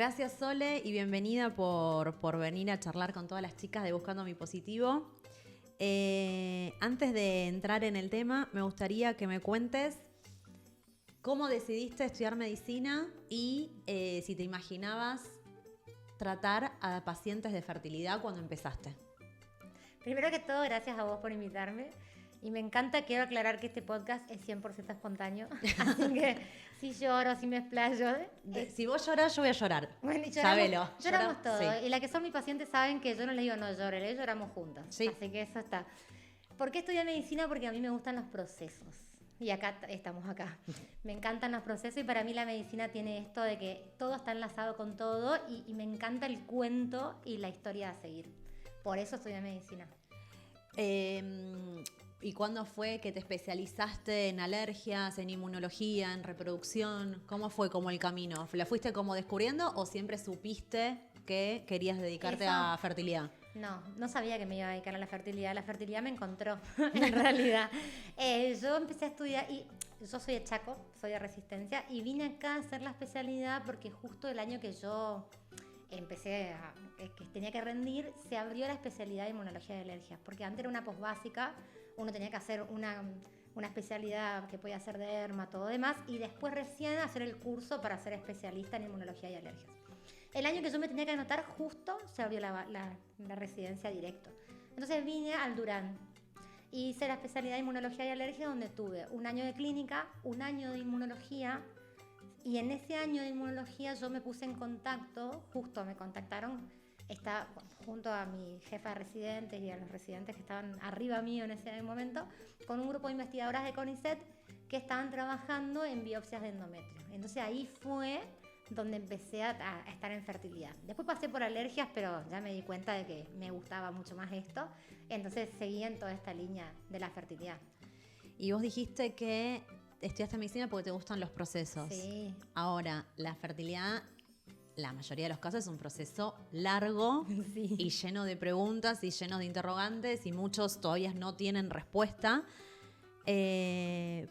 Gracias, Sole, y bienvenida por venir a charlar con todas las chicas de Buscando Mi Positivo. Antes de entrar en el tema, me gustaría que me cuentes cómo decidiste estudiar medicina y si te imaginabas tratar a pacientes de fertilidad cuando empezaste. Primero que todo, gracias a vos por invitarme. Y me encanta, quiero aclarar que este podcast es 100% espontáneo. Así que si lloro, si me explayo. Si vos llorás, yo voy a llorar. Bueno, y lloramos todos. Sí. Y las que son mis pacientes saben que yo no les digo no llores, les lloramos juntas. Sí. Así que eso está. ¿Por qué estudié medicina? Porque a mí me gustan los procesos. Y acá estamos acá. Me encantan los procesos y para mí la medicina tiene esto de que todo está enlazado con todo y me encanta el cuento y la historia a seguir. Por eso estudié medicina. ¿Y cuándo fue que te especializaste en alergias, en inmunología, en reproducción? ¿Cómo fue como el camino? ¿La fuiste como descubriendo o siempre supiste que querías dedicarte a fertilidad? No sabía que me iba a dedicar a la fertilidad. La fertilidad me encontró, en realidad. Yo empecé a estudiar y yo soy de Chaco, soy de Resistencia y vine acá a hacer la especialidad porque justo el año que yo que tenía que rendir, se abrió la especialidad de inmunología de alergias, porque antes era una posbásica, uno tenía que hacer una especialidad que podía ser de derma, todo demás, y después recién hacer el curso para ser especialista en inmunología y alergias. El año que yo me tenía que anotar, justo se abrió la residencia directo. Entonces vine al Durán y hice la especialidad de inmunología y alergias, donde tuve un año de clínica, un año de inmunología. Y en ese año de inmunología yo me puse en contacto, justo me contactaron, estaba junto a mi jefa de residentes y a los residentes que estaban arriba mío en ese momento, con un grupo de investigadoras de CONICET que estaban trabajando en biopsias de endometrio. Entonces ahí fue donde empecé a estar en fertilidad. Después pasé por alergias, pero ya me di cuenta de que me gustaba mucho más esto, entonces seguí en toda esta línea de la fertilidad. Y vos dijiste que estudiaste medicina porque te gustan los procesos. Sí. Ahora, la fertilidad, la mayoría de los casos es un proceso largo Sí. y lleno de preguntas y lleno de interrogantes y muchos todavía no tienen respuesta. ¿Qué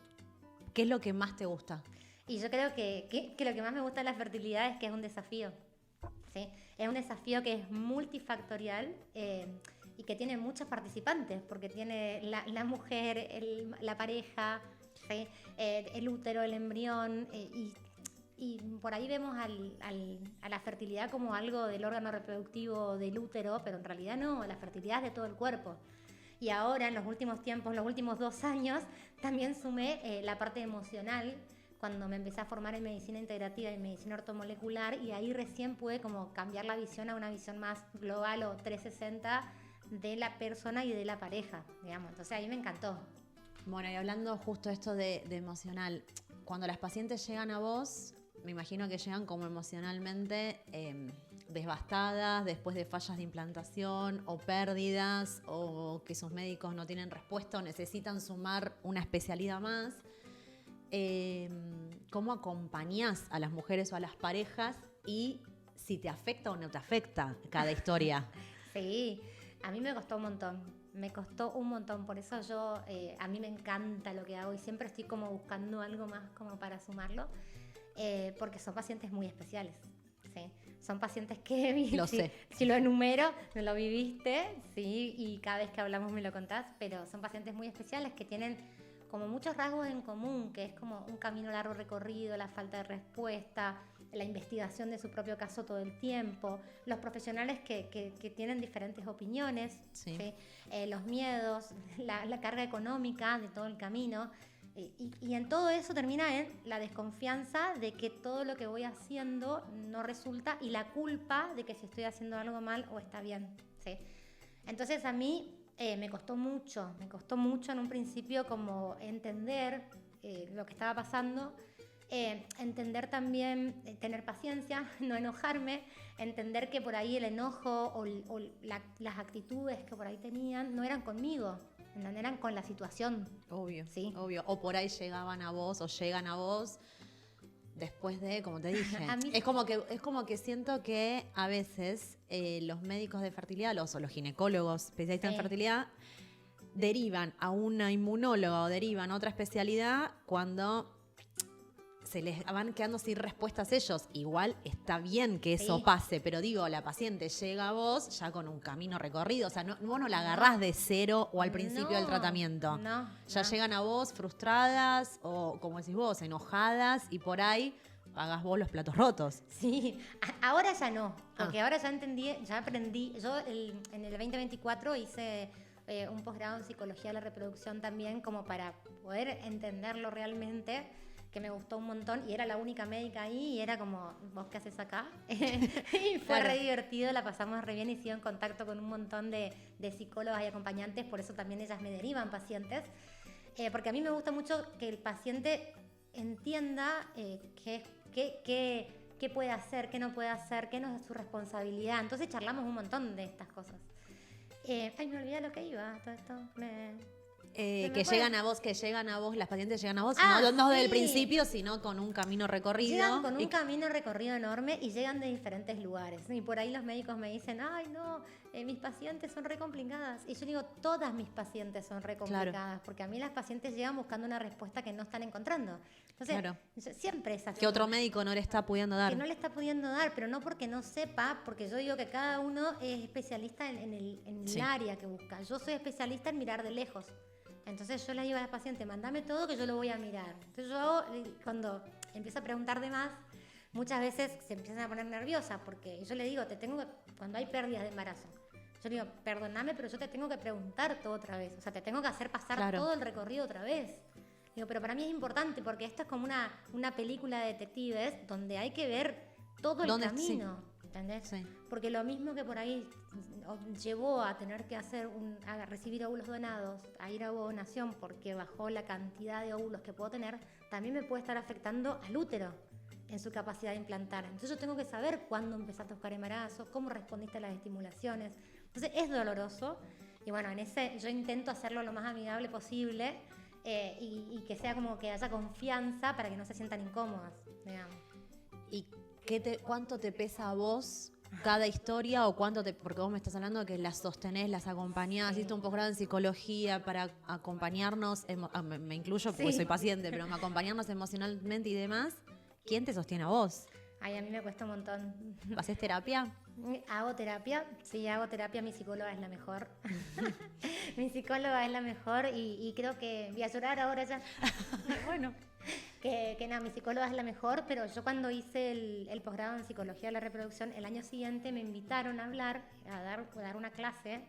es lo que más te gusta? Y yo creo que lo que más me gusta de la fertilidad es que es un desafío. ¿Sí? Es un desafío que es multifactorial y que tiene muchos participantes, porque tiene la mujer, la pareja, ¿sí? El útero, el embrión, y por ahí vemos a la fertilidad como algo del órgano reproductivo del útero, pero en realidad no, la fertilidad es de todo el cuerpo. Y ahora, en los últimos tiempos, los últimos 2 años, también sumé la parte emocional, cuando me empecé a formar en medicina integrativa y en medicina ortomolecular, y ahí recién pude como cambiar la visión a una visión más global o 360 de la persona y de la pareja, digamos. Entonces ahí me encantó. Bueno, y hablando justo esto de emocional, cuando las pacientes llegan a vos, me imagino que llegan como emocionalmente devastadas después de fallas de implantación o pérdidas o que sus médicos no tienen respuesta o necesitan sumar una especialidad más. ¿Cómo acompañás a las mujeres o a las parejas y si te afecta o no te afecta cada historia? Sí, a mí me costó un montón, por eso a mí me encanta lo que hago y siempre estoy como buscando algo más como para sumarlo, porque son pacientes muy especiales, ¿sí? Son pacientes que Lo sé. Si lo enumero, me lo viviste, ¿sí? Y cada vez que hablamos me lo contás, pero son pacientes muy especiales que tienen como muchos rasgos en común, que es como un camino largo recorrido, la falta de respuesta, la investigación de su propio caso todo el tiempo, los profesionales que tienen diferentes opiniones, Sí. ¿sí? Los miedos, la carga económica de todo el camino, y en todo eso termina en la desconfianza de que todo lo que voy haciendo no resulta y la culpa de que si estoy haciendo algo mal o está bien, ¿sí? Entonces a mí me costó mucho en un principio como entender lo que estaba pasando, entender también, tener paciencia, no enojarme, entender que por ahí el enojo o las actitudes que por ahí tenían no eran conmigo, eran con la situación. Obvio, ¿Sí? obvio. O por ahí llegaban a vos o llegan a vos después de, como te dije, es como que siento que a veces los médicos de fertilidad, o los ginecólogos especialistas en fertilidad, derivan a una inmunóloga o derivan a otra especialidad cuando se les van quedando sin respuestas ellos. Igual está bien que eso Sí. pase, pero digo, la paciente llega a vos ya con un camino recorrido. O sea, vos no la agarrás de cero o al principio del tratamiento. Ya llegan a vos frustradas o, como decís vos, enojadas y por ahí hagas vos los platos rotos. Sí, ahora ya no, porque ahora ya entendí, ya aprendí. Yo en el 2024 hice un posgrado en psicología de la reproducción también, como para poder entenderlo realmente, que me gustó un montón, y era la única médica ahí, y era como, ¿vos qué haces acá? Y fue re divertido, la pasamos re bien, y sigo en contacto con un montón de psicólogas y acompañantes, por eso también ellas me derivan pacientes, porque a mí me gusta mucho que el paciente entienda qué puede hacer, qué no puede hacer, qué no es su responsabilidad. Entonces charlamos un montón de estas cosas. Ay, me olvidé lo que iba, todo esto. Que llegan a vos, las pacientes llegan a vos, Ah, no desde el sí. principio, sino con un camino recorrido. Llegan con un camino recorrido enorme y llegan de diferentes lugares. Y por ahí los médicos me dicen, ay, no, mis pacientes son re complicadas. Y yo digo, todas mis pacientes son re complicadas, claro, porque a mí las pacientes llegan buscando una respuesta que no están encontrando. Entonces, claro, siempre es así. Que otro médico no le está pudiendo dar. Que no le está pudiendo dar, pero no porque no sepa, porque yo digo que cada uno es especialista en el área que busca. Yo soy especialista en mirar de lejos. Entonces yo le digo a la paciente, mándame todo que yo lo voy a mirar. Entonces yo, cuando empiezo a preguntar de más, muchas veces se empiezan a poner nerviosa, porque yo le digo, cuando hay pérdidas de embarazo, yo le digo, perdóname, pero yo te tengo que preguntar todo otra vez. O sea, te tengo que hacer pasar todo el recorrido otra vez. Digo, pero para mí es importante, porque esto es como una película de detectives donde hay que ver todo el camino. Sí. ¿Entendés? Sí. Porque lo mismo que por ahí llevó a tener que a recibir óvulos donados, a ir a donación porque bajó la cantidad de óvulos que puedo tener, también me puede estar afectando al útero en su capacidad de implantar. Entonces yo tengo que saber cuándo empezaste a buscar embarazo, cómo respondiste a las estimulaciones. Entonces es doloroso y bueno, yo intento hacerlo lo más amigable posible y que sea como que haya confianza para que no se sientan incómodas, digamos. ¿Y cuánto te pesa a vos cada historia o porque vos me estás hablando de que las sostenés, las acompañás, hiciste un posgrado en psicología para acompañarnos, me incluyo porque soy paciente, pero acompañarnos emocionalmente y demás? ¿Quién te sostiene a vos? Ay, a mí me cuesta un montón. ¿Haces terapia? Hago terapia, sí, hago terapia, mi psicóloga es la mejor. Mi psicóloga es la mejor y creo que voy a llorar ahora ya. Bueno. Que no, mi psicóloga es la mejor, pero yo cuando hice el posgrado en psicología de la reproducción, el año siguiente me invitaron a hablar, a dar una clase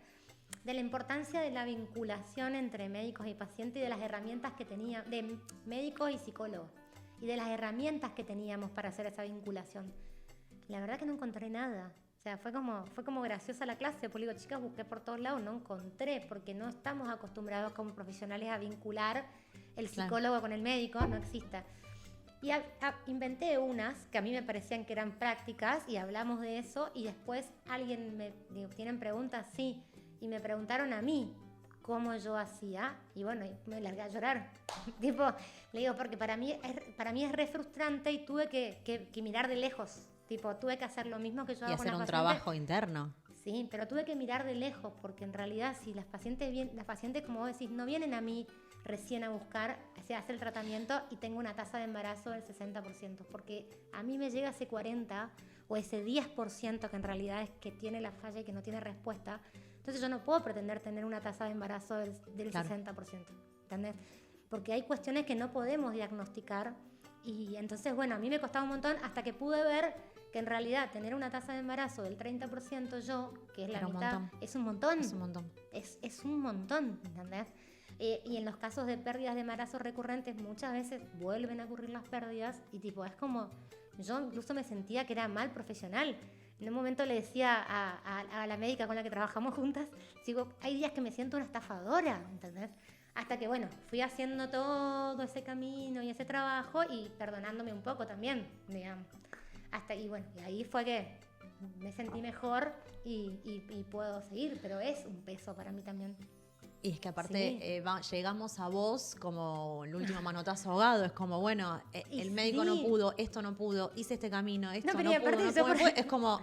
de la importancia de la vinculación entre médicos y pacientes y de las herramientas que tenía, de médicos y psicólogos, y de las herramientas que teníamos para hacer esa vinculación. La verdad que no encontré nada. O sea, fue como graciosa la clase, porque digo, chicas, busqué por todos lados, no encontré, porque no estamos acostumbrados como profesionales a vincular el psicólogo con el médico, no existe. Y inventé unas que a mí me parecían que eran prácticas y hablamos de eso y después ¿tienen preguntas? Sí, y me preguntaron a mí cómo yo hacía y bueno, me largué a llorar. Tipo, le digo, porque para mí es re frustrante y tuve que mirar de lejos. Tipo, tuve que hacer lo mismo que yo hago con las pacientes. Y hacer un trabajo interno. Sí, pero tuve que mirar de lejos, porque en realidad si las pacientes, como vos decís, no vienen a mí recién a buscar, se hace el tratamiento y tengo una tasa de embarazo del 60%, porque a mí me llega ese 40% o ese 10% que en realidad es que tiene la falla y que no tiene respuesta. Entonces yo no puedo pretender tener una tasa de embarazo del 60%, ¿entendés? Porque hay cuestiones que no podemos diagnosticar y entonces, bueno, a mí me costaba un montón hasta que pude ver que en realidad tener una tasa de embarazo del 30% yo, que es la mitad, es un montón. Es un montón. Es un montón, ¿entendés? Y en los casos de pérdidas de embarazo recurrentes muchas veces vuelven a ocurrir las pérdidas y tipo, es como, yo incluso me sentía que era mal profesional. En un momento le decía a la médica con la que trabajamos juntas, digo, hay días que me siento una estafadora, ¿entendés? Hasta que, bueno, fui haciendo todo ese camino y ese trabajo y perdonándome un poco también, digamos. Y ahí fue que me sentí mejor y puedo seguir, pero es un peso para mí también. Y es que aparte llegamos a vos como el último manotazo ahogado, es como, bueno, el médico no pudo, esto no pudo, hice este camino, esto no pudo. Es como,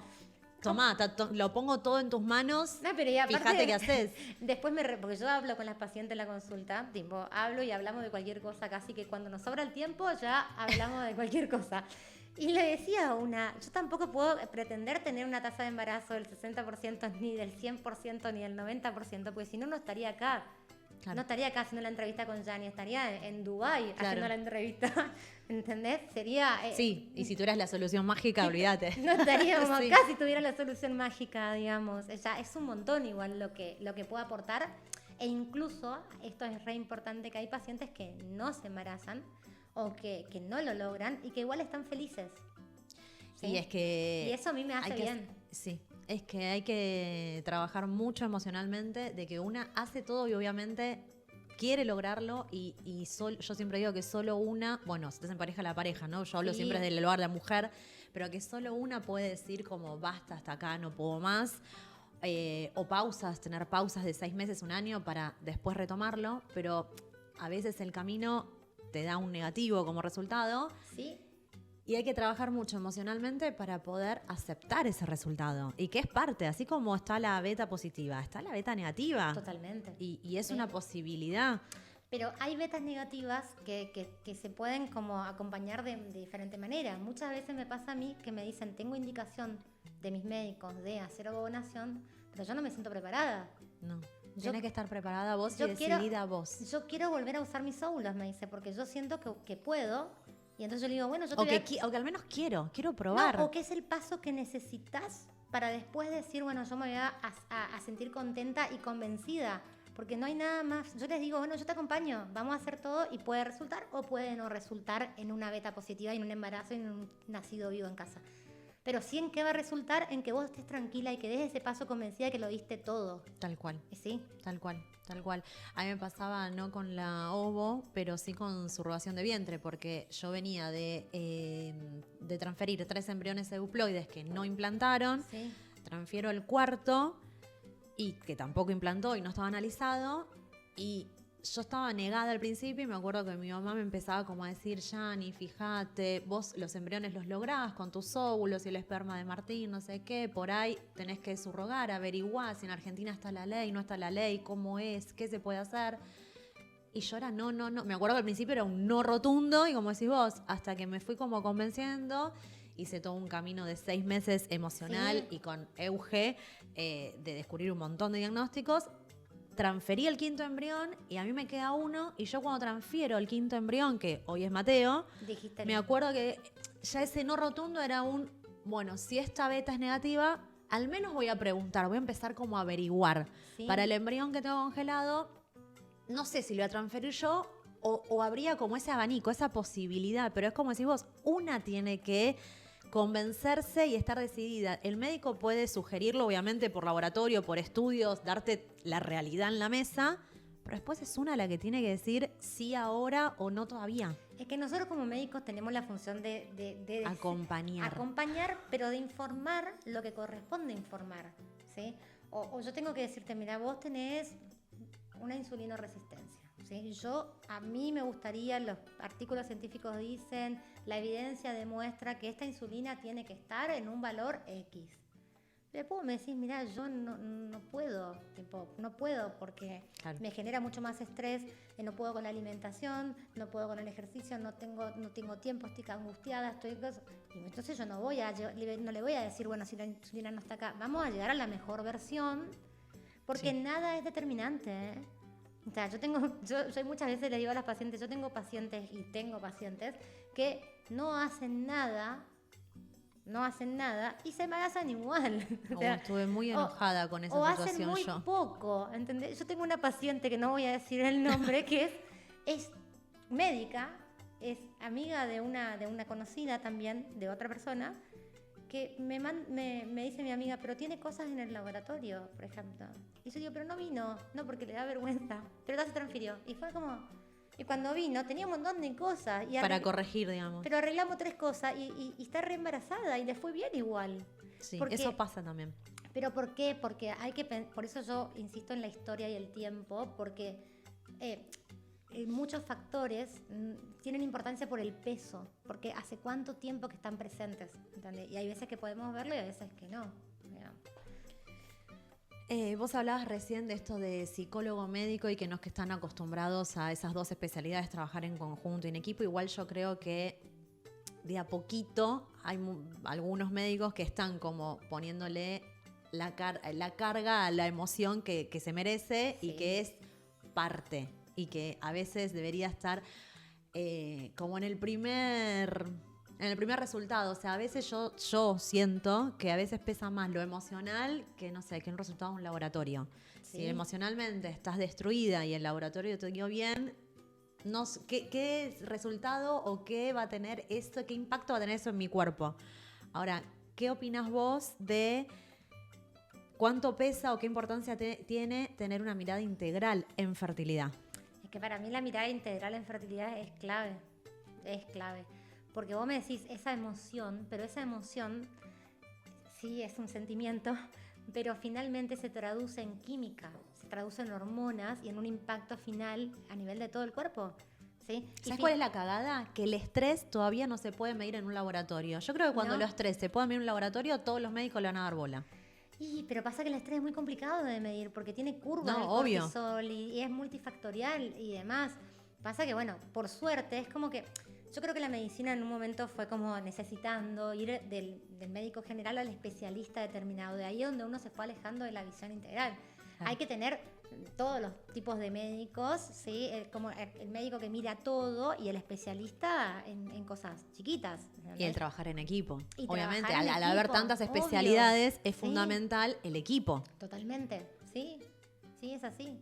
tomá, lo pongo todo en tus manos, No, pero y aparte, fíjate qué haces. después porque yo hablo con las pacientes en la consulta, tipo, hablo y hablamos de cualquier cosa, casi que cuando nos sobra el tiempo ya hablamos de cualquier cosa. Y le decía a una, yo tampoco puedo pretender tener una tasa de embarazo del 60%, ni del 100%, ni del 90%, porque si no, no estaría acá. Claro. No estaría acá haciendo la entrevista con Gianni, estaría en Dubái Claro. haciendo la entrevista. ¿Entendés? Sería... Sí, y si tú eras la solución mágica, olvídate. No estaríamos Sí. acá si tuviera la solución mágica, digamos. Ya es un montón igual lo que puedo aportar. E incluso, esto es re importante, que hay pacientes que no se embarazan o que no lo logran y que igual están felices. ¿Sí? Y es que... Y eso a mí me hace bien. Sí, es que hay que trabajar mucho emocionalmente, de que una hace todo y obviamente quiere lograrlo y yo siempre digo que solo una, bueno, si te en pareja la pareja, ¿no? Yo hablo Sí. siempre del lugar de la mujer, pero que solo una puede decir como basta, hasta acá, no puedo más. O pausas, tener pausas de 6 meses, 1 año para después retomarlo, pero a veces el camino te da un negativo como resultado. Sí. Y hay que trabajar mucho emocionalmente para poder aceptar ese resultado. Y que es parte, así como está la beta positiva, está la beta negativa. Totalmente. Y es Sí. una posibilidad. Pero hay betas negativas que se pueden como acompañar de diferente manera. Muchas veces me pasa a mí que me dicen, tengo indicación de mis médicos de hacer ovonación, pero yo no me siento preparada. No. Yo- Tienes que estar preparada vos y yo quiero- decidida vos. Yo quiero volver a usar mis óvulos, me dice, porque yo siento que puedo. Y entonces yo le digo, bueno, yo te O voy a... que al menos quiero probar. No, o que es el paso que necesitas para después decir, bueno, yo me voy a sentir contenta y convencida. Porque no hay nada más. Yo les digo, bueno, yo te acompaño, vamos a hacer todo y puede resultar o puede no resultar en una beta positiva, en un embarazo y en un nacido vivo en casa. Pero sí en qué va a resultar, en que vos estés tranquila y que des ese paso convencida que lo diste todo. Tal cual. ¿Sí? Tal cual, tal cual. A mí me pasaba no con la ovo, pero sí con subrogación de vientre, porque yo venía de transferir 3 embriones euploides que no implantaron, Sí. transfiero el cuarto y que tampoco implantó y no estaba analizado, y yo estaba negada al principio y me acuerdo que mi mamá me empezaba como a decir, Gianni, fíjate, vos los embriones los lográs con tus óvulos y el esperma de Martín, no sé qué, por ahí tenés que subrogar, averiguar si en Argentina está la ley, no está la ley, cómo es, qué se puede hacer. Y yo era no. Me acuerdo que al principio era un no rotundo y como decís vos, hasta que me fui como convenciendo, hice todo un camino de 6 meses emocional Sí. y con Euge de descubrir un montón de diagnósticos. Transferí el 5.º embrión y a mí me queda 1 y yo cuando transfiero el 5.º embrión, que hoy es Mateo, Dijiste me bien. acuerdo que ya ese no rotundo era bueno, si esta beta es negativa, al menos voy a preguntar, voy a empezar como a averiguar. Sí. Para el embrión que tengo congelado, no sé si lo voy a transferir yo o habría como ese abanico, esa posibilidad, pero es como decís vos, una tiene que convencerse y estar decidida. El médico puede sugerirlo, obviamente, por laboratorio, por estudios, darte la realidad en la mesa, pero después es una la que tiene que decir sí ahora o no todavía. Es que nosotros como médicos tenemos la función de Acompañar. acompañar, pero de informar lo que corresponde informar, ¿sí? O yo tengo que decirte, mira, vos tenés una insulinoresistencia, ¿sí? A mí me gustaría, los artículos científicos dicen, la evidencia demuestra que esta insulina tiene que estar en un valor X. Después me decís, mira, yo no puedo, no puedo porque Claro. me genera mucho más estrés, no puedo con la alimentación, no puedo con el ejercicio, no tengo tiempo, estoy angustiada, y entonces yo no le voy a decir, bueno, si la insulina no está acá, vamos a llegar a la mejor versión, porque Sí. nada es determinante, ¿eh? O sea, yo muchas veces le digo a las pacientes, yo tengo pacientes que no hacen nada y se embarazan igual. O sea, Estuve muy enojada con esa o hacen situación muy yo. poco, ¿entendés? Yo tengo una paciente que no voy a decir el nombre, que es médica, es amiga de una conocida también, de otra persona, que me dice mi amiga, pero tiene cosas en el laboratorio, por ejemplo. Y yo digo, pero no vino, no, porque le da vergüenza, pero ya se transfirió. Y fue como... Y cuando vino tenía un montón de cosas. Para corregir, digamos. Pero arreglamos 3 cosas y está re embarazada y le fue bien igual. Sí, porque- eso pasa también. ¿Pero por qué? Porque por eso yo insisto en la historia y el tiempo, porque muchos factores tienen importancia por el peso, porque hace cuánto tiempo que están presentes, ¿entendés? Y hay veces que podemos verlo y hay veces que no. digamos. Vos hablabas recién de esto de psicólogo médico y que no es que están acostumbrados a esas dos especialidades, trabajar en conjunto y en equipo. Igual yo creo que de a poquito hay algunos médicos que están como poniéndole la carga a la emoción que se merece Sí. y que es parte y que a veces debería estar como en el primer resultado. O sea, a veces yo siento que a veces pesa más lo emocional que, no sé, que un resultado de un laboratorio. Sí. Si emocionalmente estás destruida y el laboratorio te dio bien, no, ¿qué resultado o qué va a tener eso, qué impacto va a tener eso en mi cuerpo? Ahora, ¿qué opinas vos de cuánto pesa o qué importancia tiene tener una mirada integral en fertilidad? Es que para mí la mirada integral en fertilidad es clave. Es clave. Porque vos me decís esa emoción, pero esa emoción sí es un sentimiento, pero finalmente se traduce en química, se traduce en hormonas y en un impacto final a nivel de todo el cuerpo. ¿Sí? ¿Sabes cuál es la cagada? Que el estrés todavía no se puede medir en un laboratorio. Yo creo que cuando ¿No? los estrés se pueden medir en un laboratorio, todos los médicos le van a dar bola. Pero pasa que el estrés es muy complicado de medir porque tiene curvas No, el obvio. cortisol y es multifactorial y demás. Pasa que, bueno, por suerte es como que yo creo que la medicina en un momento fue como necesitando ir del médico general al especialista determinado. De ahí donde uno se fue alejando de la visión integral. Claro. Hay que tener todos los tipos de médicos, ¿sí? Como el médico que mira todo y el especialista en cosas chiquitas. ¿entendés? Y el trabajar en equipo. Y Obviamente, trabajar en al haber equipo, tantas obvio. especialidades, es Sí. fundamental el equipo. Totalmente, sí, sí, es así.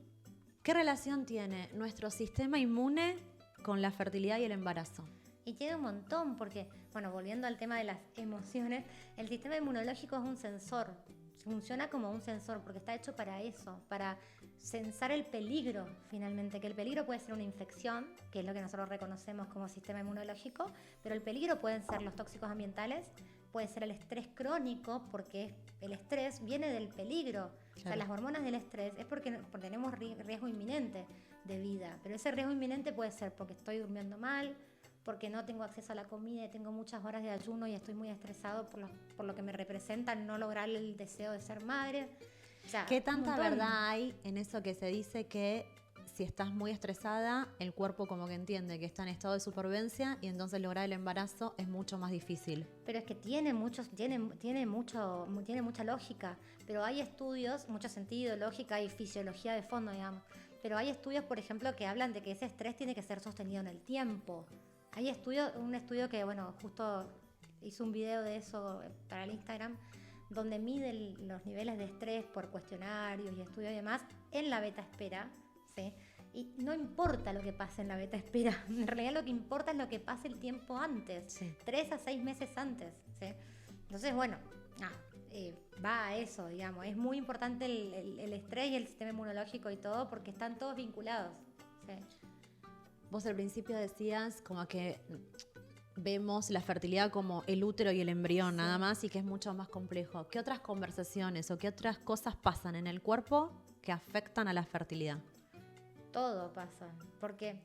¿Qué relación tiene nuestro sistema inmune con la fertilidad y el embarazo? Y tiene un montón, porque, bueno, volviendo al tema de las emociones, el sistema inmunológico es un sensor, funciona como un sensor, porque está hecho para eso, para sensar el peligro, finalmente, que el peligro puede ser una infección, que es lo que nosotros reconocemos como sistema inmunológico, pero el peligro pueden ser los tóxicos ambientales, puede ser el estrés crónico, porque el estrés viene del peligro. Claro. O sea, las hormonas del estrés es porque tenemos riesgo inminente de vida, pero ese riesgo inminente puede ser porque estoy durmiendo mal, porque no tengo acceso a la comida y tengo muchas horas de ayuno y estoy muy estresado por lo que me representa no lograr el deseo de ser madre. O sea, ¿qué tanta verdad hay en eso que se dice que si estás muy estresada, el cuerpo como que entiende que está en estado de supervivencia y entonces lograr el embarazo es mucho más difícil? Pero es que tiene mucha lógica, pero hay estudios, mucho sentido, lógica y fisiología de fondo, digamos. Pero hay estudios, por ejemplo, que hablan de que ese estrés tiene que ser sostenido en el tiempo. Hay un estudio que, bueno, justo hice un video de eso para el Instagram, donde mide los niveles de estrés por cuestionarios y estudios y demás en la beta espera, ¿sí? Y no importa lo que pase en la beta espera, en realidad lo que importa es lo que pase el tiempo antes, Sí. 3 a 6 meses antes, ¿sí? Entonces, bueno, va a eso, digamos, es muy importante el estrés y el sistema inmunológico y todo porque están todos vinculados, ¿sí? Vos al principio decías como que vemos la fertilidad como el útero y el embrión sí. Nada más y que es mucho más complejo. ¿Qué otras conversaciones o qué otras cosas pasan en el cuerpo que afectan a la fertilidad? Todo pasa, porque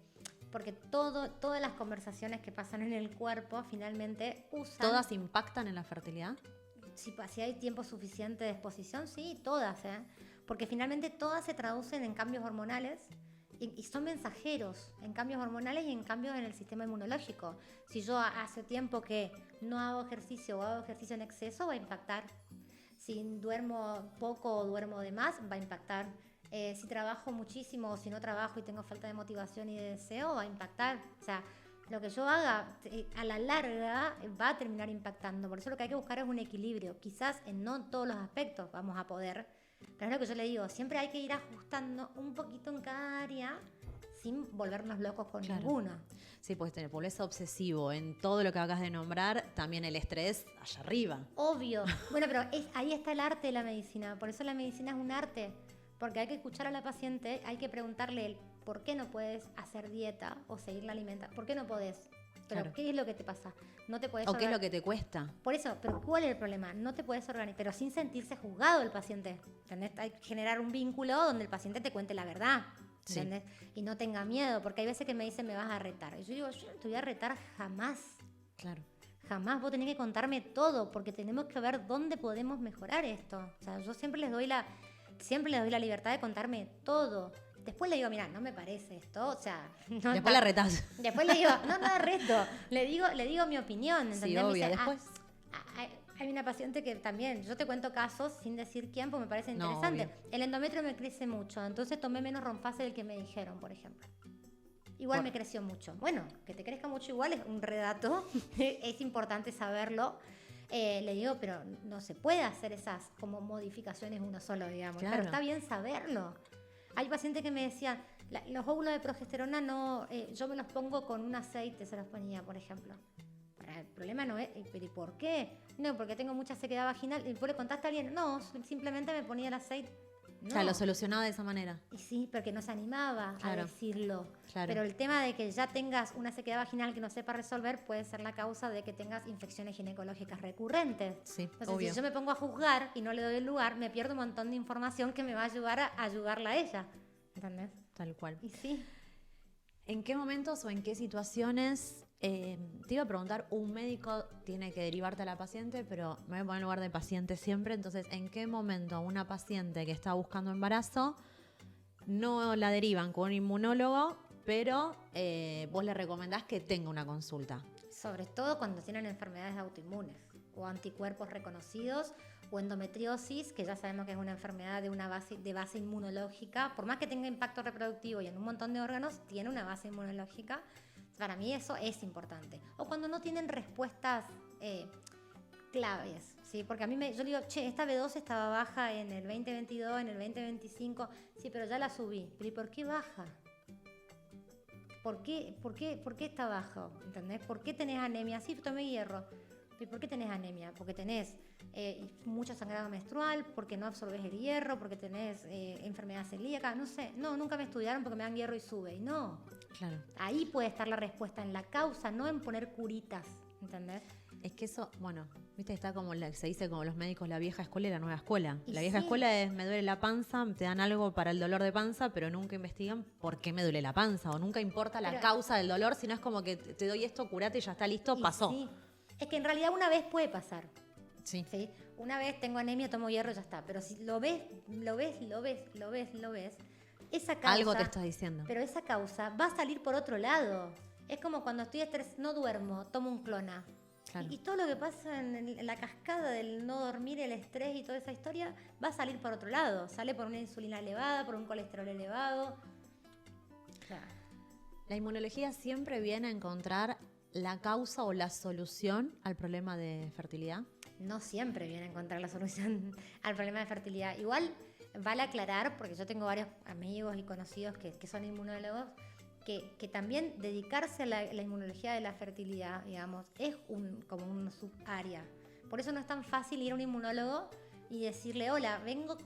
todas las conversaciones que pasan en el cuerpo finalmente usan... ¿Todas impactan en la fertilidad? Si hay tiempo suficiente de exposición, sí, todas, porque finalmente todas se traducen en cambios hormonales y son mensajeros en cambios hormonales y en cambios en el sistema inmunológico. Si yo hace tiempo que no hago ejercicio o hago ejercicio en exceso, va a impactar. Si duermo poco o duermo de más, va a impactar. Si trabajo muchísimo o si no trabajo y tengo falta de motivación y de deseo, va a impactar. O sea, lo que yo haga a la larga va a terminar impactando. Por eso lo que hay que buscar es un equilibrio. Quizás en no todos los aspectos vamos a poder, pero es lo que yo le digo, siempre hay que ir ajustando un poquito en cada área sin volvernos locos con ninguno. Sí, pues te volvés obsesivo en todo lo que acabas de nombrar, también el estrés allá arriba. Obvio. Bueno, pero ahí está el arte de la medicina. Por eso la medicina es un arte. Porque hay que escuchar a la paciente, hay que preguntarle por qué no puedes hacer dieta o seguir la alimentación. ¿Por qué no podés? ¿Pero claro. ¿Qué es lo que te pasa? No te podés ¿O qué es lo que te cuesta? Por eso, pero ¿cuál es el problema? No te puedes organizar, pero sin sentirse juzgado el paciente. ¿Entendés? Hay que generar un vínculo donde el paciente te cuente la verdad. ¿Entendés? Sí. Y no tenga miedo, porque hay veces que me dicen me vas a retar. Y yo digo, yo no te voy a retar jamás. Claro. jamás. Vos tenés que contarme todo, porque tenemos que ver dónde podemos mejorar esto. O sea, yo siempre les doy la libertad de contarme todo. Después le digo, mira, no me parece esto, o sea... No Después la retás. Después le digo, no la reto, le digo mi opinión, ¿entendés? Sí, obvio, después... Hay una paciente que también, yo te cuento casos sin decir quién, porque me parece interesante. No, el endometrio me crece mucho, entonces tomé menos Ronfase del que me dijeron, por ejemplo. Igual me creció mucho. Bueno, que te crezca mucho igual es un redato, es importante saberlo. Le digo, pero no se puede hacer esas como modificaciones uno solo, digamos. Claro. Pero está bien saberlo. Hay pacientes que me decían, los óvulos de progesterona no, yo me los pongo con un aceite, se los ponía, por ejemplo. El problema no es, ¿pero y por qué? No, porque tengo mucha sequedad vaginal. ¿Y vos le contaste a alguien? No, simplemente me ponía el aceite. No. O sea, lo solucionaba de esa manera. Y sí, porque no se animaba a decirlo. Claro. Pero el tema de que ya tengas una sequedad vaginal que no sepa resolver puede ser la causa de que tengas infecciones ginecológicas recurrentes. Sí, entonces, obvio. si yo me pongo a juzgar y no le doy el lugar, me pierdo un montón de información que me va a ayudar a ayudarla a ella. ¿Entendés? Tal cual. Y sí. ¿En qué momentos o en qué situaciones, te iba a preguntar, un médico tiene que derivarte a la paciente, pero me voy a poner en lugar de paciente siempre, entonces, ¿en qué momento una paciente que está buscando embarazo no la derivan con un inmunólogo, pero vos le recomendás que tenga una consulta? Sobre todo cuando tienen enfermedades autoinmunes o anticuerpos reconocidos o endometriosis, que ya sabemos que es una enfermedad de base inmunológica. Por más que tenga impacto reproductivo y en un montón de órganos, tiene una base inmunológica. Para mí eso es importante. O cuando no tienen respuestas claves, ¿sí? Porque a mí yo digo, esta B12 estaba baja en el 2022, en el 2025, sí, pero ya la subí. ¿Pero y por qué baja? ¿Por qué está bajo? ¿Entendés? ¿Por qué tenés anemia? Sí, tomé hierro. ¿Y por qué tenés anemia? Porque tenés mucho sangrado menstrual, porque no absorbes el hierro, porque tenés enfermedad celíaca, no sé. No, nunca me estudiaron porque me dan hierro y sube. Y no. Claro. Ahí puede estar la respuesta, en la causa, no en poner curitas. ¿Entendés? Es que eso, bueno, viste, está como se dice como los médicos, la vieja escuela y la nueva escuela. Y la vieja sí. escuela es me duele la panza, te dan algo para el dolor de panza, pero nunca investigan por qué me duele la panza o nunca importa la causa del dolor, sino es como que te doy esto, curate y ya está listo, pasó. Sí. Es que en realidad una vez puede pasar. Sí. ¿Sí? Una vez tengo anemia, tomo hierro y ya está. Pero si lo ves, esa causa... Algo te estás diciendo. Pero esa causa va a salir por otro lado. Es como cuando estoy estresada, no duermo, tomo un clona. Claro. Y todo lo que pasa en la cascada del no dormir, el estrés y toda esa historia, va a salir por otro lado. Sale por una insulina elevada, por un colesterol elevado. Claro. La inmunología siempre viene a encontrar la causa o la solución al problema de fertilidad. No siempre viene a encontrar la solución al problema de fertilidad. Igual vale aclarar, porque yo tengo varios amigos y conocidos que son inmunólogos, que también dedicarse a la inmunología de la fertilidad, digamos, es como una subárea. Por eso no es tan fácil ir a un inmunólogo y decirle, hola, vengo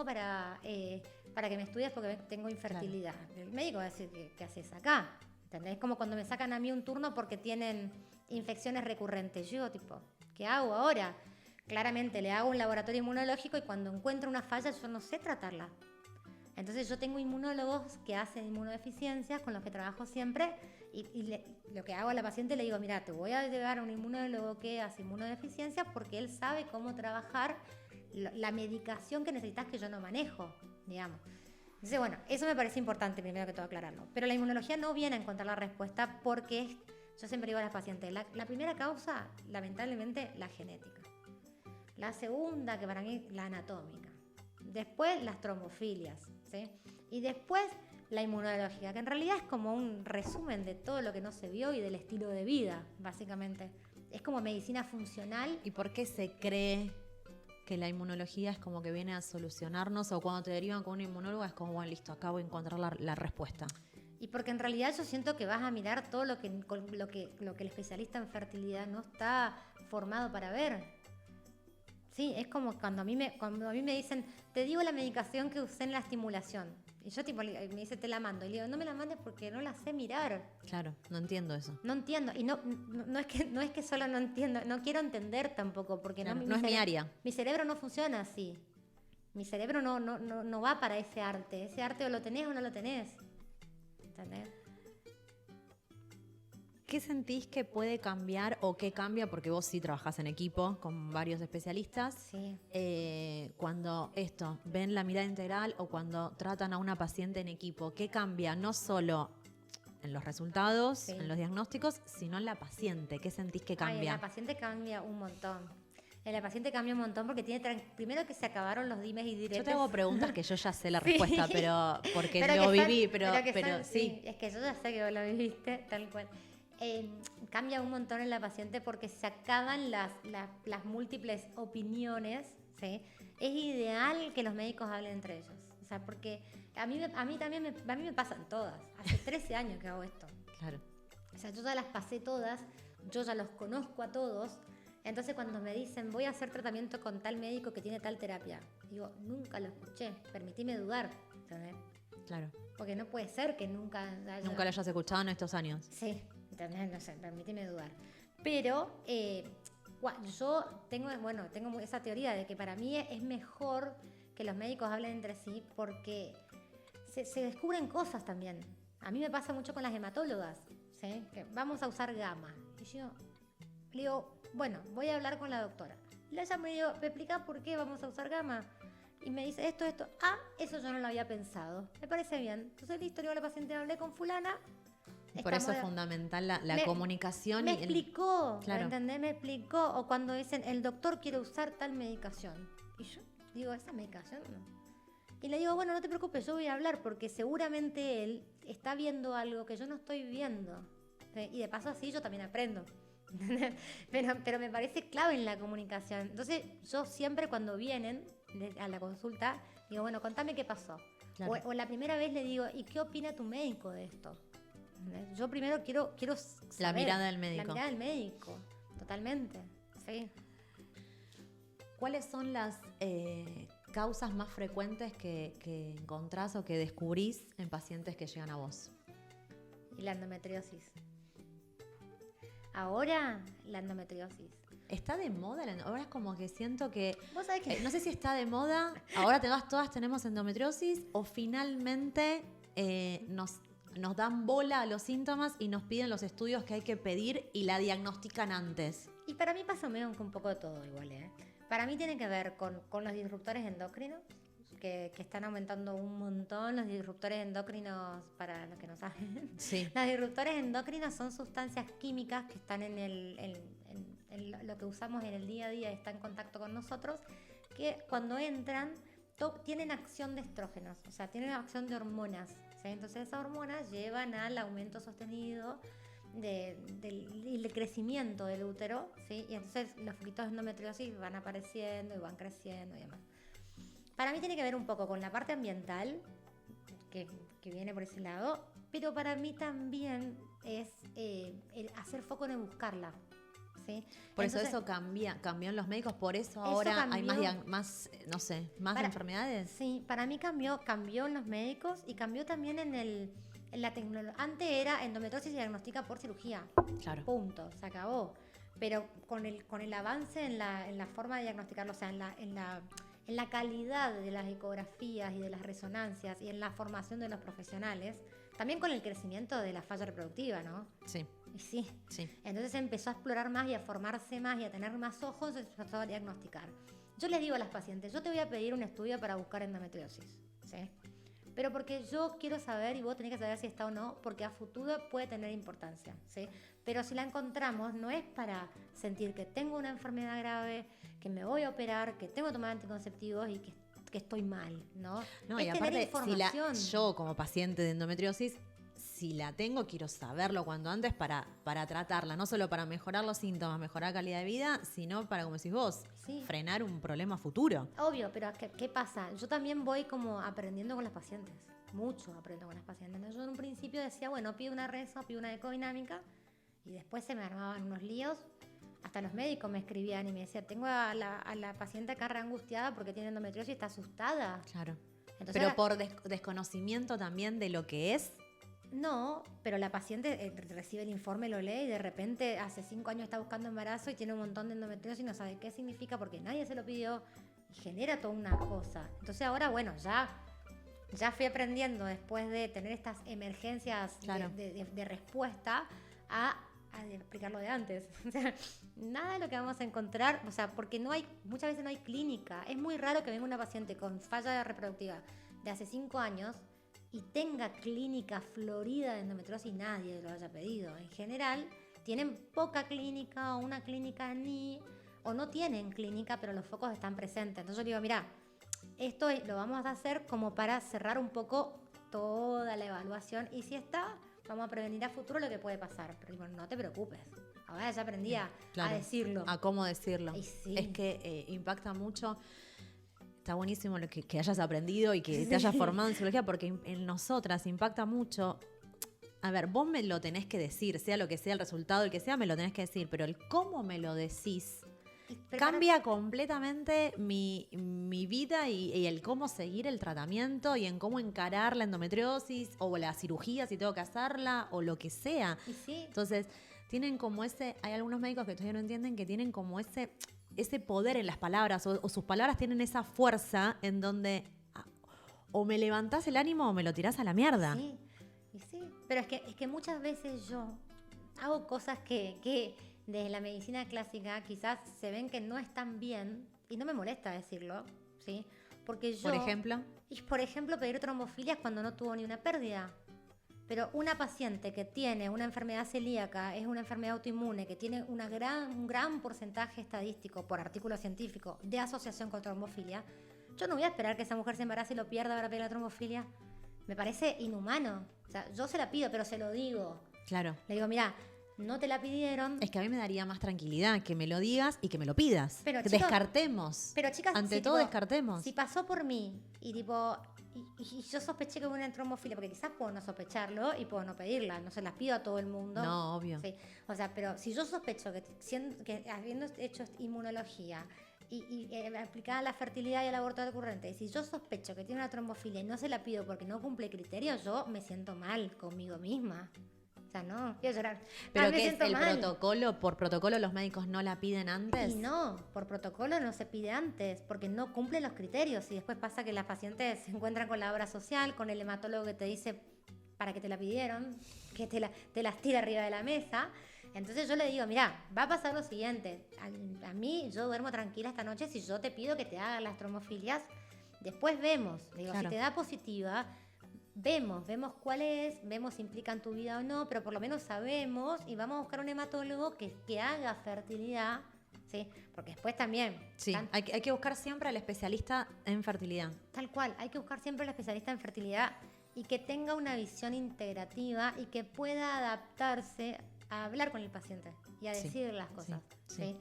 para que me estudies porque tengo infertilidad. Claro. El médico va a decir, ¿qué haces acá? ¿Entendés? Es como cuando me sacan a mí un turno porque tienen infecciones recurrentes. Yo digo, tipo, ¿qué hago ahora? Claramente le hago un laboratorio inmunológico y cuando encuentro una falla yo no sé tratarla. Entonces yo tengo inmunólogos que hacen inmunodeficiencias con los que trabajo siempre y lo que hago a la paciente le digo, mira, te voy a llevar a un inmunólogo que hace inmunodeficiencias porque él sabe cómo trabajar la medicación que necesitas que yo no manejo, digamos. Entonces, bueno, eso me parece importante primero que todo aclararlo. Pero la inmunología no viene a encontrar la respuesta porque yo siempre digo a las pacientes, la primera causa, lamentablemente, la genética. La segunda, que para mí, la anatómica. Después, las trombofilias, ¿sí? Y después, la inmunológica, que en realidad es como un resumen de todo lo que no se vio y del estilo de vida, básicamente. Es como medicina funcional. ¿Y por qué se cree que la inmunología es como que viene a solucionarnos o cuando te derivan con un inmunólogo es como, bueno, listo, acabo de encontrar la respuesta? Y porque en realidad yo siento que vas a mirar todo lo que el especialista en fertilidad no está formado para ver. Sí, es como cuando a mí me dicen, te digo la medicación que usé en la estimulación. Y yo tipo me dice, te la mando. Y le digo, no me la mandes porque no la sé mirar. Claro, no entiendo eso. No entiendo. Y no es que solo no entiendo, no quiero entender tampoco. Porque claro, no es mi área. Mi cerebro no funciona así. Mi cerebro no va para ese arte. Ese arte o lo tenés o no lo tenés. ¿Entendés? ¿Qué sentís que puede cambiar o qué cambia? Porque vos sí trabajás en equipo con varios especialistas. Sí. Cuando ven la mirada integral o cuando tratan a una paciente en equipo, ¿qué cambia? No solo en los resultados, Sí. en los diagnósticos, sino en la paciente. ¿Qué sentís que Ay, cambia? la paciente cambia un montón. La paciente cambia un montón porque primero que se acabaron los dimes y diretes. Yo te hago preguntas que yo ya sé la Sí. respuesta, pero porque Pero lo que viví, son- pero son- sí. Es que yo ya sé que vos lo viviste, tal cual. Cambia un montón en la paciente porque se acaban las múltiples opiniones, ¿sí? Es ideal que los médicos hablen entre ellos. O sea, porque a mí también me pasan todas. Hace 13 años que hago esto. Claro. O sea, yo ya las pasé todas, yo ya los conozco a todos. Entonces cuando me dicen, voy a hacer tratamiento con tal médico que tiene tal terapia, digo, nunca lo escuché, permitime dudar, ¿entendés? Claro. Porque no puede ser que nunca Nunca lo hayas escuchado en estos años. Sí, ¿entendés? No sé, permitime dudar. Pero yo tengo esa teoría de que para mí es mejor que los médicos hablen entre sí porque se descubren cosas también. A mí me pasa mucho con las hematólogas, ¿sí? Que vamos a usar gamma. Y yo le digo, bueno, voy a hablar con la doctora. Y ella me dijo, ¿me explicás por qué vamos a usar gamma? Y me dice esto. Ah, eso yo no lo había pensado. Me parece bien. Entonces, listo, le digo a la paciente, hablé con fulana. Por eso es fundamental la comunicación. Me explicó, Claro. ¿entendés? Me explicó. O cuando dicen, el doctor quiere usar tal medicación. Y yo digo, ¿esa medicación? No. Y le digo, bueno, no te preocupes, yo voy a hablar porque seguramente él está viendo algo que yo no estoy viendo. ¿Sí? Y de paso así yo también aprendo. pero me parece clave en la comunicación. Entonces yo siempre cuando vienen a la consulta digo, bueno, contame qué pasó. Claro. O la primera vez le digo, ¿y qué opina tu médico de esto? Yo primero quiero saber La mirada del médico. La mirada del médico, totalmente. Sí. ¿Cuáles son las causas más frecuentes que encontrás o que descubrís en pacientes que llegan a vos? Y la endometriosis. Ahora, la endometriosis. ¿Está de moda? Ahora es como que siento que... ¿Vos sabés que no sé si está de moda, ahora todas tenemos endometriosis o finalmente nos dan bola a los síntomas y nos piden los estudios que hay que pedir y la diagnostican antes? Y para mí pasa medio que un poco de todo igual, ¿eh? Para mí tiene que ver con los disruptores endocrinos, que están aumentando un montón. Los disruptores endocrinos, para los que no saben, Sí. los disruptores endocrinos son sustancias químicas que están en lo que usamos en el día a día, está en contacto con nosotros, que cuando entran tienen acción de estrógenos, o sea, tienen acción de hormonas, ¿sí? Entonces esas hormonas llevan al aumento sostenido del crecimiento del útero, ¿sí? Y entonces los foquitos de endometriosis van apareciendo y van creciendo y demás. Para mí tiene que ver un poco con la parte ambiental, que viene por ese lado, pero para mí también es el hacer foco en buscarla, ¿sí? Por Entonces, eso cambió en los médicos, por eso ahora hay más enfermedades. Sí, para mí cambió en los médicos y cambió también en la tecnología. Antes era endometriosis diagnostica por cirugía. Claro. Punto, se acabó. Pero con el avance en la forma de diagnosticarlo, o sea, en la calidad de las ecografías y de las resonancias y en la formación de los profesionales, también con el crecimiento de la falla reproductiva, ¿no? Sí. Y sí. Sí. Entonces empezó a explorar más y a formarse más y a tener más ojos, se empezó a diagnosticar. Yo les digo a las pacientes, yo te voy a pedir un estudio para buscar endometriosis, ¿sí? Pero porque yo quiero saber y vos tenés que saber si está o no, porque a futuro puede tener importancia, ¿sí? Pero si la encontramos no es para sentir que tengo una enfermedad grave, que me voy a operar, que tengo que tomar anticonceptivos y que estoy mal, ¿no? No, es y tener aparte, información. yo como paciente de endometriosis, si la tengo, quiero saberlo cuanto antes para tratarla, no solo para mejorar los síntomas, mejorar calidad de vida, sino para, como decís vos, Sí. frenar un problema futuro. Obvio, pero ¿qué pasa? Yo también voy como aprendiendo con las pacientes, mucho aprendo con las pacientes. Entonces yo en un principio decía, bueno, pido una reso, pido una ecodinámica, y después se me armaban unos líos. Hasta los médicos me escribían y me decían, tengo a la paciente acá re angustiada porque tiene endometriosis y está asustada. Claro. Entonces, Pero por desconocimiento también de lo que es. No, pero la paciente recibe el informe, lo lee y de repente hace 5 años está buscando embarazo y tiene un montón de endometriosis y no sabe qué significa porque nadie se lo pidió y genera toda una cosa. Entonces ahora, bueno, ya fui aprendiendo después de tener estas emergencias Claro. de respuesta a a explicar lo de antes. O sea, nada de lo que vamos a encontrar, o sea, porque muchas veces no hay clínica. Es muy raro que venga una paciente con falla reproductiva de hace 5 años y tenga clínica florida de endometriosis, nadie lo haya pedido. En general, tienen poca clínica o una clínica o no tienen clínica, pero los focos están presentes. Entonces yo digo, mira, esto lo vamos a hacer como para cerrar un poco toda la evaluación y si está, vamos a prevenir a futuro lo que puede pasar. Pero bueno, no te preocupes. Ahora ya aprendí a decirlo. A cómo decirlo. Sí. Es que impacta mucho. Está buenísimo que hayas aprendido y que te hayas formado en psicología, porque en nosotras impacta mucho. A ver, vos me lo tenés que decir, sea lo que sea el resultado, el que sea, me lo tenés que decir, pero el cómo me lo decís cambia completamente mi vida y el cómo seguir el tratamiento y en cómo encarar la endometriosis o la cirugía si tengo que hacerla o lo que sea. Sí. Entonces, tienen como hay algunos médicos que todavía no entienden que tienen como ese poder en las palabras o sus palabras tienen esa fuerza en donde o me levantás el ánimo o me lo tirás a la mierda. Sí, pero es que muchas veces yo hago cosas que desde la medicina clásica quizás se ven que no están bien y no me molesta decirlo, ¿sí? Porque yo... Por ejemplo, pedir trombofilias cuando no tuvo ni una pérdida. Pero una paciente que tiene una enfermedad celíaca, es una enfermedad autoinmune, que tiene un gran porcentaje estadístico por artículo científico de asociación con trombofilia, yo no voy a esperar que esa mujer se embarace y lo pierda para pedir la trombofilia. Me parece inhumano. O sea, yo se la pido, pero se lo digo. Claro. Le digo, mira, no te la pidieron. Es que a mí me daría más tranquilidad que me lo digas y que me lo pidas. Pero, que descartemos. Pero chicas, ante todo descartemos. Si pasó por mí y tipo... Y yo sospeché que hubo una trombofilia, porque quizás puedo no sospecharlo y puedo no pedirla, no se las pido a todo el mundo. No, obvio. Sí. O sea, pero si yo sospecho que habiendo hecho inmunología y aplicada a la fertilidad y al aborto recurrente, y si yo sospecho que tiene una trombofilia y no se la pido porque no cumple criterios, yo me siento mal conmigo misma. O sea, no, quiero llorar. ¿Pero qué es el protocolo? ¿Por protocolo los médicos no la piden antes? Y no, por protocolo no se pide antes, porque no cumplen los criterios. Y después pasa que las pacientes se encuentran con la obra social, con el hematólogo que te dice para qué te la pidieron, que te las tira arriba de la mesa. Entonces yo le digo, mira, va a pasar lo siguiente. A mí, yo duermo tranquila esta noche si yo te pido que te hagan las tromofilias. Después vemos. Digo, claro. Si te da positiva... Vemos cuál es, vemos si implica en tu vida o no, pero por lo menos sabemos y vamos a buscar un hematólogo que haga fertilidad, ¿sí? Porque después también... Sí, hay que buscar siempre al especialista en fertilidad. Tal cual, hay que buscar siempre al especialista en fertilidad y que tenga una visión integrativa y que pueda adaptarse a hablar con el paciente y a decir las cosas, ¿sí?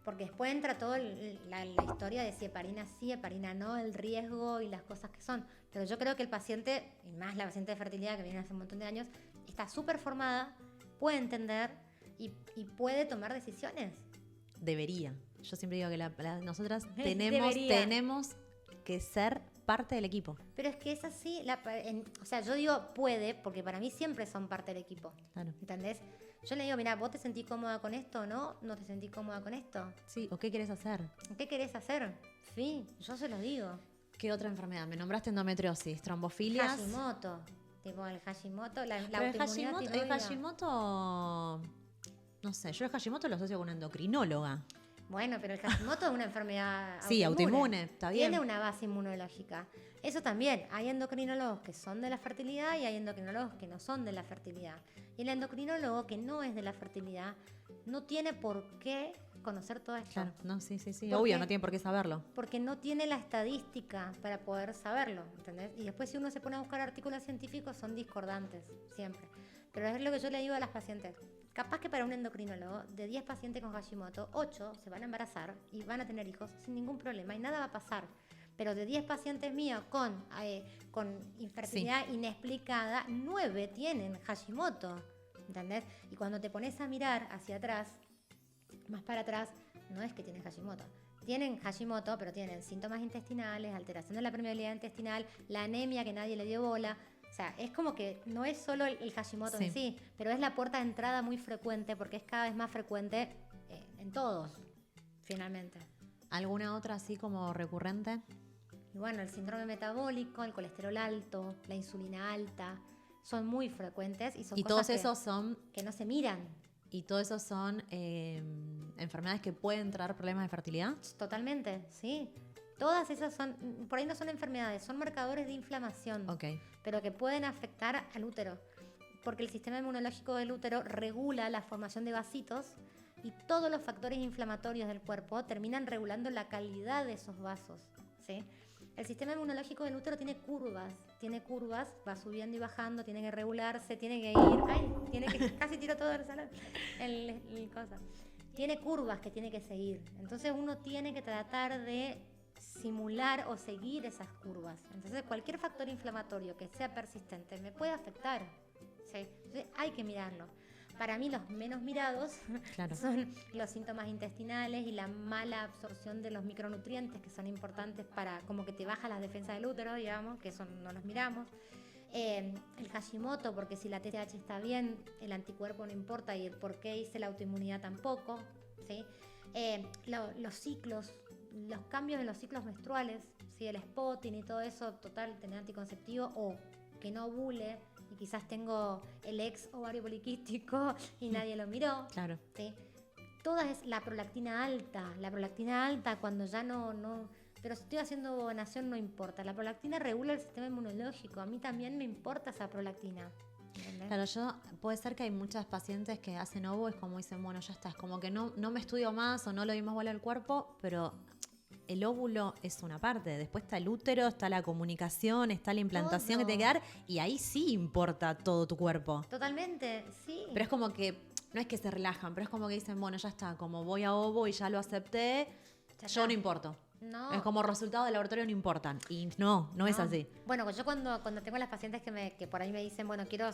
Porque después entra toda la historia de si heparina sí, heparina no, el riesgo y las cosas que son. Pero yo creo que el paciente, y más la paciente de fertilidad que viene hace un montón de años, está súper formada, puede entender y puede tomar decisiones. Debería. Yo siempre digo que nosotras tenemos que ser parte del equipo. Pero es que es así, o sea, yo digo puede, porque para mí siempre son parte del equipo. Claro. ¿Entendés? Yo le digo, mira, ¿vos te sentís cómoda con esto o no? ¿No te sentís cómoda con esto? Sí, ¿o qué querés hacer? ¿Qué querés hacer? Sí, yo se lo digo. ¿Qué otra enfermedad? Me nombraste endometriosis, trombofilias. Hashimoto. Tipo el Hashimoto, la autoinmunidad. El Hashimoto, no sé, yo el Hashimoto lo asocio con una endocrinóloga. Bueno, pero el Hashimoto es una enfermedad sí, autoinmune, está bien. Tiene una base inmunológica. Eso también, hay endocrinólogos que son de la fertilidad y hay endocrinólogos que no son de la fertilidad. Y el endocrinólogo que no es de la fertilidad no tiene por qué conocer todo esto. Claro, no, sí, obvio, no tiene por qué saberlo. Porque no tiene la estadística para poder saberlo, ¿entendés? Y después si uno se pone a buscar artículos científicos son discordantes, siempre. Pero es lo que yo le digo a las pacientes. Capaz que para un endocrinólogo, de 10 pacientes con Hashimoto, 8 se van a embarazar y van a tener hijos sin ningún problema y nada va a pasar. Pero de 10 pacientes míos con infertilidad inexplicada, 9 tienen Hashimoto, ¿entendés? Y cuando te pones a mirar hacia atrás, más para atrás, no es que tienen Hashimoto. Tienen Hashimoto, pero tienen síntomas intestinales, alteración de la permeabilidad intestinal, la anemia que nadie le dio bola. O sea, es como que no es solo el Hashimoto en sí, pero es la puerta de entrada muy frecuente porque es cada vez más frecuente en todos, finalmente. ¿Alguna otra así como recurrente? Y bueno, el síndrome metabólico, el colesterol alto, la insulina alta, son muy frecuentes y son cosas todos esos son que no se miran. ¿Y todo eso son enfermedades que pueden traer problemas de fertilidad? Totalmente, sí. Todas esas son, por ahí no son enfermedades, son marcadores de inflamación, Ok, pero que pueden afectar al útero, porque el sistema inmunológico del útero regula la formación de vasitos y todos los factores inflamatorios del cuerpo terminan regulando la calidad de esos vasos, ¿sí? El sistema inmunológico del útero tiene curvas, va subiendo y bajando, tiene que regularse, tiene que ir, casi tiro todo el salón, el cosa. Tiene curvas que tiene que seguir, entonces uno tiene que tratar de simular o seguir esas curvas. Entonces cualquier factor inflamatorio que sea persistente me puede afectar, ¿sí? Entonces hay que mirarlo. Para mí los menos mirados claro. son los síntomas intestinales y la mala absorción de los micronutrientes que son importantes para, como que te baja las defensas del útero, digamos, que eso no los miramos. El Hashimoto, porque si la TSH está bien, el anticuerpo no importa y el por qué hice la autoinmunidad tampoco, ¿sí? Los ciclos, los cambios en los ciclos menstruales, ¿sí? El spotting y todo eso, total, tener anticonceptivo o que no ovule y quizás tengo el ex ovario poliquístico y nadie lo miró. Claro. ¿Sí? Toda es la prolactina alta cuando ya no, pero si estoy haciendo ovonación no importa, la prolactina regula el sistema inmunológico, a mí también me importa esa prolactina. ¿Entendés? Claro, puede ser que hay muchas pacientes que hacen ovo, es como dicen, bueno, ya está, es como que no me estudio más o no le doy más bola al cuerpo, pero el óvulo es una parte, después está el útero, está la comunicación, está la implantación que Todo. tiene que dar, y ahí sí importa todo tu cuerpo. Totalmente, sí. Pero es como que, no es que se relajan, pero es como que dicen, bueno, ya está, como voy a ovo y ya lo acepté, Ya yo está. no importo. No. Es como resultados del laboratorio no importan. Y no es así. Bueno, yo cuando tengo las pacientes que por ahí me dicen, bueno, quiero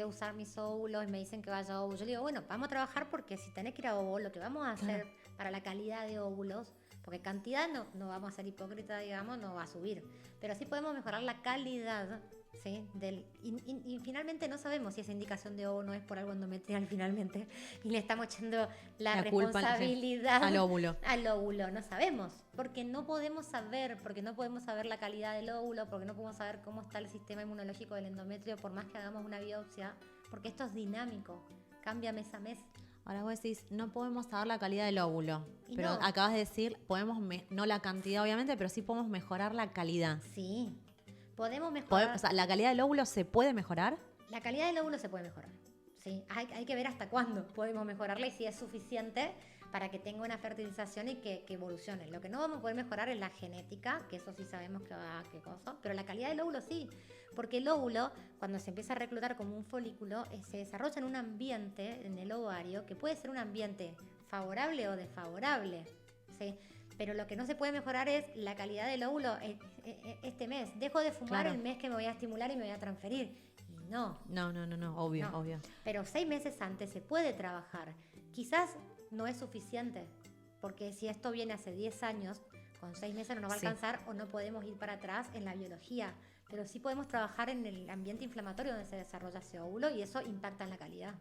usar mis óvulos y me dicen que vaya a óvulos, yo le digo, bueno, vamos a trabajar porque si tenés que ir a óvulos, lo que vamos a hacer para la calidad de óvulos, porque cantidad no vamos a ser hipócritas, digamos, no va a subir, pero sí podemos mejorar la calidad, ¿sí? Y finalmente no sabemos si esa indicación de óvulo es por algo endometrial finalmente y le estamos echando la responsabilidad al óvulo. Al óvulo, no sabemos, porque no podemos saber la calidad del óvulo, porque no podemos saber cómo está el sistema inmunológico del endometrio por más que hagamos una biopsia, porque esto es dinámico, cambia mes a mes. Ahora vos decís, no podemos saber la calidad del óvulo, Y pero no. acabas de decir, no la cantidad obviamente, pero sí podemos mejorar la calidad. Sí, podemos mejorar. O sea, ¿la calidad del óvulo se puede mejorar? La calidad del óvulo se puede mejorar. Sí, hay que ver hasta cuándo podemos mejorarla y si es suficiente para que tenga una fertilización y que evolucione. Lo que no vamos a poder mejorar es la genética, que eso sí sabemos que va a qué cosa, pero la calidad del óvulo sí, porque el óvulo, cuando se empieza a reclutar como un folículo, se desarrolla en un ambiente, en el ovario, que puede ser un ambiente favorable o desfavorable, ¿sí? Pero lo que no se puede mejorar es la calidad del óvulo este mes. Dejo de fumar el mes que me voy a estimular y me voy a transferir. Y no. No, obvio. Pero 6 meses antes se puede trabajar. Quizás no es suficiente, porque si esto viene hace 10 años, con 6 meses no nos va a alcanzar o no podemos ir para atrás en la biología. Pero sí podemos trabajar en el ambiente inflamatorio donde se desarrolla ese óvulo y eso impacta en la calidad.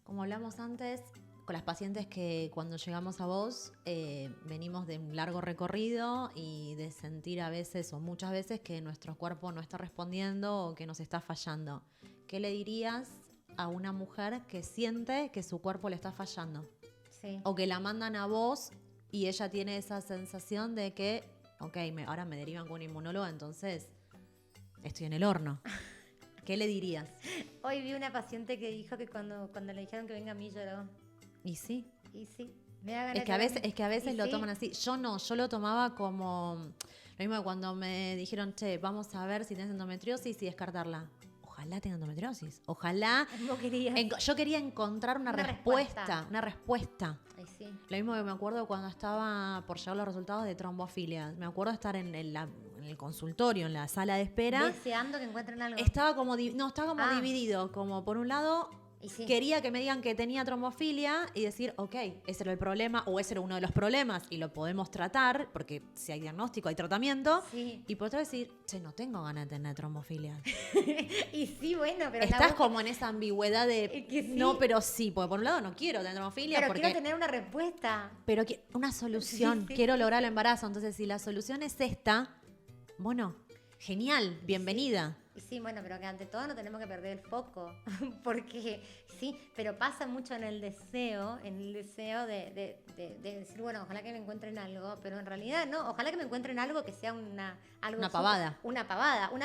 Como hablamos antes, con las pacientes que cuando llegamos a vos venimos de un largo recorrido y de sentir a veces o muchas veces que nuestro cuerpo no está respondiendo o que nos está fallando. ¿Qué le dirías a una mujer que siente que su cuerpo le está fallando? Sí. O que la mandan a vos y ella tiene esa sensación de que, ok, ahora me derivan con un inmunólogo, entonces estoy en el horno. ¿Qué le dirías? Hoy vi una paciente que dijo que cuando le dijeron que venga a mí lloró. Y sí. Y sí. Me da ganas Es que a veces lo toman así. Yo lo tomaba como lo mismo que cuando me dijeron, che, vamos a ver si tienes endometriosis y descartarla. Ojalá tenga endometriosis. Ojalá. Yo quería encontrar una respuesta. Ay, sí. Lo mismo que me acuerdo cuando estaba por llegar los resultados de trombofilia. Me acuerdo estar en el consultorio, en la sala de espera. Deseando que encuentren algo. Estaba como dividido. Como por un lado, quería que me digan que tenía trombofilia y decir, ok, ese era el problema o ese era uno de los problemas y lo podemos tratar porque si hay diagnóstico hay tratamiento. Sí. Y por otro decir, che, no tengo ganas de tener trombofilia. Y sí, bueno, pero estás como en esa ambigüedad de que sí. No, pero sí, porque por un lado no quiero tener trombofilia. Pero quiero tener una respuesta. Pero una solución, quiero lograr el embarazo. Entonces, si la solución es esta, bueno, Genial, bienvenida. Sí, bueno, pero que ante todo no tenemos que perder el foco, porque sí, pero pasa mucho en el deseo de decir, bueno, ojalá que me encuentren algo, pero en realidad no, ojalá que me encuentren algo que sea algo Una pavada. Una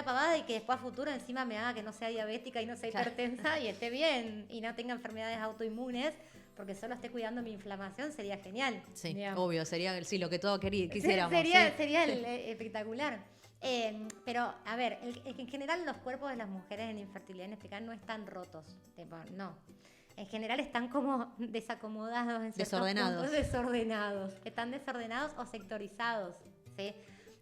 pavada y que después a futuro encima me haga que no sea diabética y no sea hipertensa y esté bien y no tenga enfermedades autoinmunes, porque solo esté cuidando mi inflamación sería genial. Sí, digamos. obvio, sería lo que todos quisiéramos. Sería espectacular. Pero, a ver, en general los cuerpos de las mujeres en infertilidad inesperada no están rotos. Tipo, no. En general están como desacomodados en ciertos Desordenados. puntos, desordenados. Están desordenados o sectorizados, ¿sí?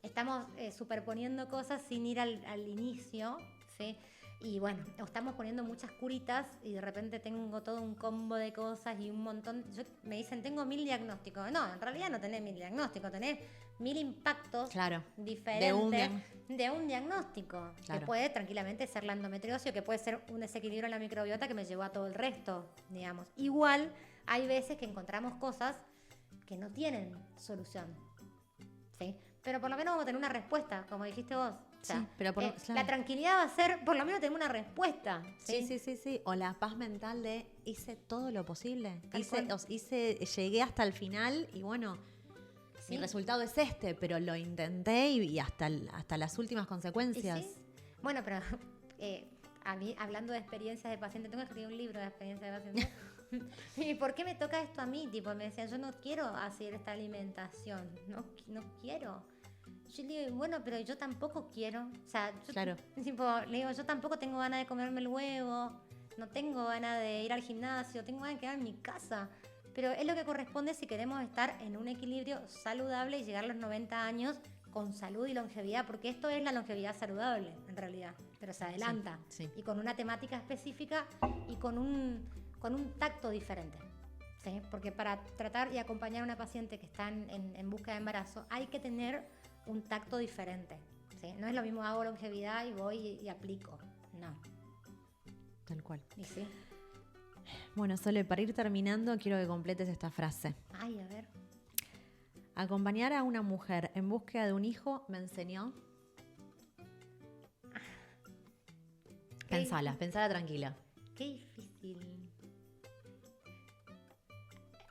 Estamos superponiendo cosas sin ir al inicio, ¿sí? Y bueno, estamos poniendo muchas curitas y de repente tengo todo un combo de cosas y un montón. Me dicen, tengo 1000 diagnósticos. No, en realidad no tenés 1000 diagnósticos, tenés 1000 impactos diferentes de un diagnóstico. Claro. Que puede tranquilamente ser la endometriosis o que puede ser un desequilibrio en la microbiota que me llevó a todo el resto, digamos. Igual hay veces que encontramos cosas que no tienen solución, ¿sí? Pero por lo menos vamos a tener una respuesta, como dijiste vos. O sea, Sí, pero claro. la tranquilidad va a ser, por lo menos tenemos una respuesta. Sí. O la paz mental de hice todo lo posible. Llegué hasta el final y bueno, mi resultado es este, pero lo intenté y hasta las últimas consecuencias. Sí. Bueno, pero a mí, hablando de experiencias de paciente, tengo que escribir un libro de experiencias de paciente. ¿Y por qué me toca esto a mí? Tipo, me decían, yo no quiero hacer esta alimentación, no quiero. Yo le digo, bueno, pero yo tampoco quiero. O sea, claro. Tipo, le digo, yo tampoco tengo ganas de comerme el huevo, no tengo ganas de ir al gimnasio, tengo ganas de quedar en mi casa. Pero es lo que corresponde si queremos estar en un equilibrio saludable y llegar a los 90 años con salud y longevidad, porque esto es la longevidad saludable, en realidad, pero se adelanta. Sí. Y con una temática específica y con un tacto diferente. ¿Sí? Porque para tratar y acompañar a una paciente que está en búsqueda de embarazo hay que tener un tacto diferente, ¿sí? No es lo mismo hago longevidad y voy y aplico, no. Tal cual. ¿Y sí? Bueno, Sole, para ir terminando quiero que completes esta frase. Ay, a ver. Acompañar a una mujer en búsqueda de un hijo me enseñó... Pensala tranquila. Qué difícil.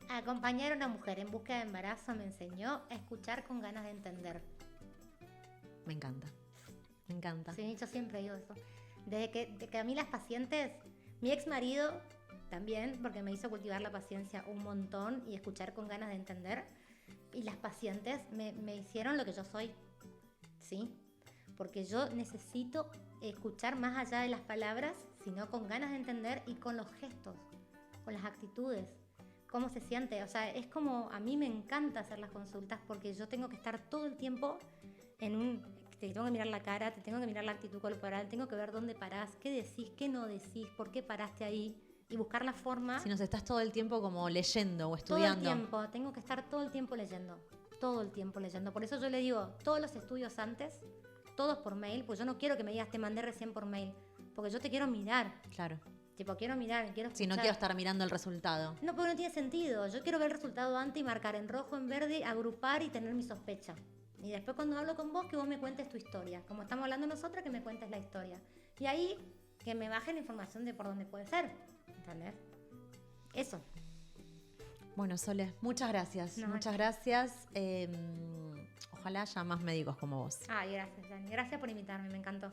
Acompañar a una mujer en búsqueda de embarazo me enseñó a escuchar con ganas de entender. Me encanta. Sí, yo siempre digo eso. Desde que a mí las pacientes, mi ex marido también, porque me hizo cultivar la paciencia un montón y escuchar con ganas de entender. Y las pacientes me hicieron lo que yo soy, ¿sí? Porque yo necesito escuchar más allá de las palabras, sino con ganas de entender y con los gestos, con las actitudes, cómo se siente. O sea, es como, a mí me encanta hacer las consultas porque yo tengo que estar todo el tiempo te tengo que mirar la cara, te tengo que mirar la actitud corporal, tengo que ver dónde parás, qué decís, qué no decís, por qué paraste ahí y buscar la forma. Si nos estás todo el tiempo como leyendo o estudiando. Todo el tiempo, tengo que estar todo el tiempo leyendo. Por eso yo le digo, todos los estudios antes, todos por mail, pues yo no quiero que me digas te mandé recién por mail, porque yo te quiero mirar. Claro. Tipo, quiero mirar, quiero escuchar. Si no quiero estar mirando el resultado. No, porque no tiene sentido. Yo quiero ver el resultado antes y marcar en rojo, en verde, agrupar y tener mi sospecha. Y después cuando hablo con vos, que vos me cuentes tu historia. Como estamos hablando nosotros, que me cuentes la historia. Y ahí, que me baje la información de por dónde puede ser. ¿Entendés? Eso. Bueno, Sole, muchas gracias. Muchas gracias. Ojalá haya más médicos como vos. Ay, gracias, Dani. Gracias por invitarme, me encantó.